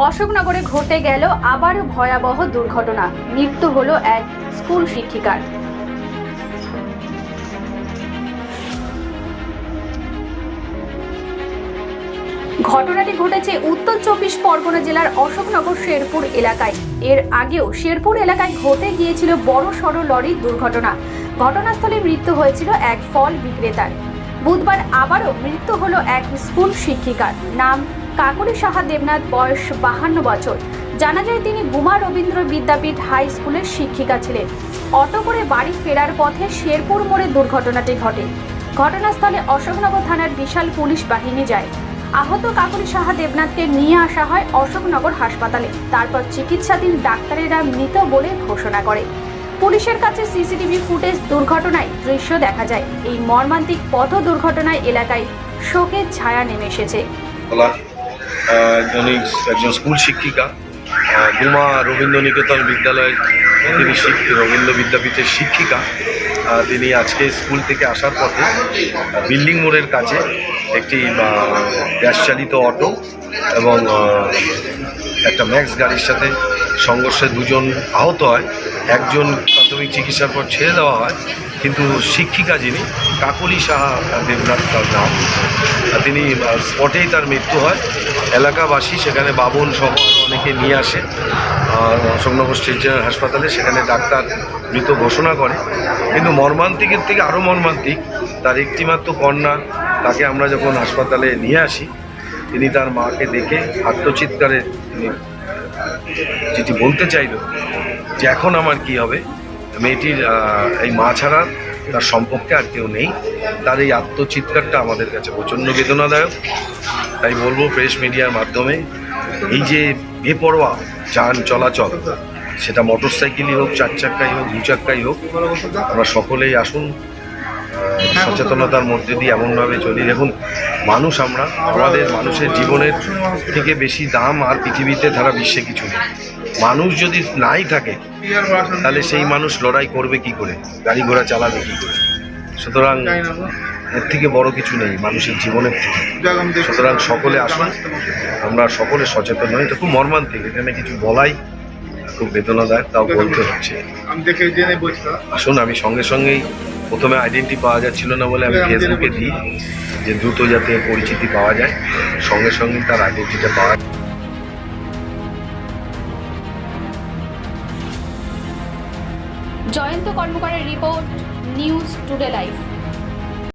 অশোকনগরে ঘটে গেল আবারও ভয়াবহ দুর্ঘটনা। মৃত্যু হলো এক স্কুল শিক্ষিকার। ঘটনাটি ঘটেছে উত্তর 24 পরগনা জেলার অশোকনগর শেরপুর এলাকায়। এর আগেও শেরপুর এলাকায় ঘটে গিয়েছিল বড় সড় লরির দুর্ঘটনা। ঘটনাস্থলে মৃত্যু হয়েছিল এক ফল বিক্রেতার। বুধবার আবারও মৃত্যু হলো এক স্কুল শিক্ষিকার। নাম কাকলি সাহা দেবনাথ, বয়স 52 বছর। জানা যায় তিনি গুমা রবীন্দ্র বিদ্যাপীঠ হাই স্কুলের শিক্ষিকা ছিলেন। অটো করে বাড়ি ফেরার পথে শেরপুর মোড়ে দুর্ঘটনাটি ঘটে। ঘটনাস্থলে অশোকনগর থানার বিশাল পুলিশ বাহিনী যায়। আহত কাকলি সাহা দেবনাথকে নিয়ে আসা হয় অশোকনগর হাসপাতালে। তারপর চিকিৎসাধীন ডাক্তারেরা মৃত বলে ঘোষণা করে। পুলিশের কাছে সিসিটিভি ফুটেজ দুর্ঘটনায় দৃশ্য দেখা যায়। এই মর্মান্তিক পথ দুর্ঘটনায় এলাকায় শোকের ছায়া নেমে এসেছে। একজন স্কুল শিক্ষিকা, গুমা রবীন্দ্র নিকেতন বিদ্যালয়ের তিনি রবীন্দ্র বিদ্যাপীঠের শিক্ষিকা। তিনি আজকে স্কুল থেকে আসার পথে বিল্ডিং মোড়ের কাছে একটি গ্যাস চালিত অটো এবং একটা ম্যাক্স গাড়ির সাথে সংঘর্ষে দুজন আহত হয়। একজন প্রাথমিক চিকিৎসার পর ছেড়ে দেওয়া হয়, কিন্তু শিক্ষিকা যিনি কাকলি সাহা দেবনাথ তার নাম, তিনি স্পটেই তার মৃত্যু হয়। এলাকাবাসী সেখানে বাবন সহ অনেকে নিয়ে আসে অশোকনগর স্টেট জেনারেল হাসপাতালে। সেখানে ডাক্তার মৃত ঘোষণা করে। কিন্তু মর্মান্তিকের থেকে আরও মর্মান্তিক, তার একটিমাত্র কন্যা, তাকে আমরা যখন হাসপাতালে নিয়ে আসি, তিনি তার মাকে দেখে আত্মচিৎকারে তিনি যেটি বলতে চাইল যে এখন আমার কি হবে, মেয়েটির এই মা ছাড়া তার সম্পর্কে আর কেউ নেই। তার এই আত্মচিৎকারটা আমাদের কাছে প্রচণ্ড বেদনাদায়ক। তাই বলবো প্রেস মিডিয়ার মাধ্যমে, এই যে বেপরোয়া যান চলাচল, সেটা মোটর সাইকেলই হোক, চার চাক্কাই হোক, দু চাক্কাই হোক, আমরা সকলেই আসুন সচেতনতার মধ্যে দিয়ে এমনভাবে চলি। দেখুন, মানুষ আমরা, আমাদের মানুষের জীবনের থেকে বেশি দাম আর পৃথিবীতে ধারা বিশ্বে কিছু নেই। মানুষ যদি নাই থাকে তাহলে সেই মানুষ লড়াই করবে কি করে, গাড়ি ঘোড়া চালাবে কি করে? সুতরাং এর থেকে বড় কিছু নেই মানুষের জীবনের থেকে। সুতরাং সকলে আসুন, আমরা সকলে সচেতন হই। এটা খুব মর্মান্তিক, এখানে কিছু বলাই খুব বেদনাদায়ক, তাও বলতে হচ্ছে। আসুন, আমি সঙ্গে সঙ্গেই, প্রথমে আইডেন্টি পাওয়া যাচ্ছিল না বলে আমি ফেসবুকে দিই যে দ্রুত যাতে পরিচিতি পাওয়া যায়, সঙ্গে সঙ্গে তার আইডেন্টিটা পাওয়া যায়। জয়ন্ত কর্মকারের রিপোর্ট, নিউজ টুডে লাইভ।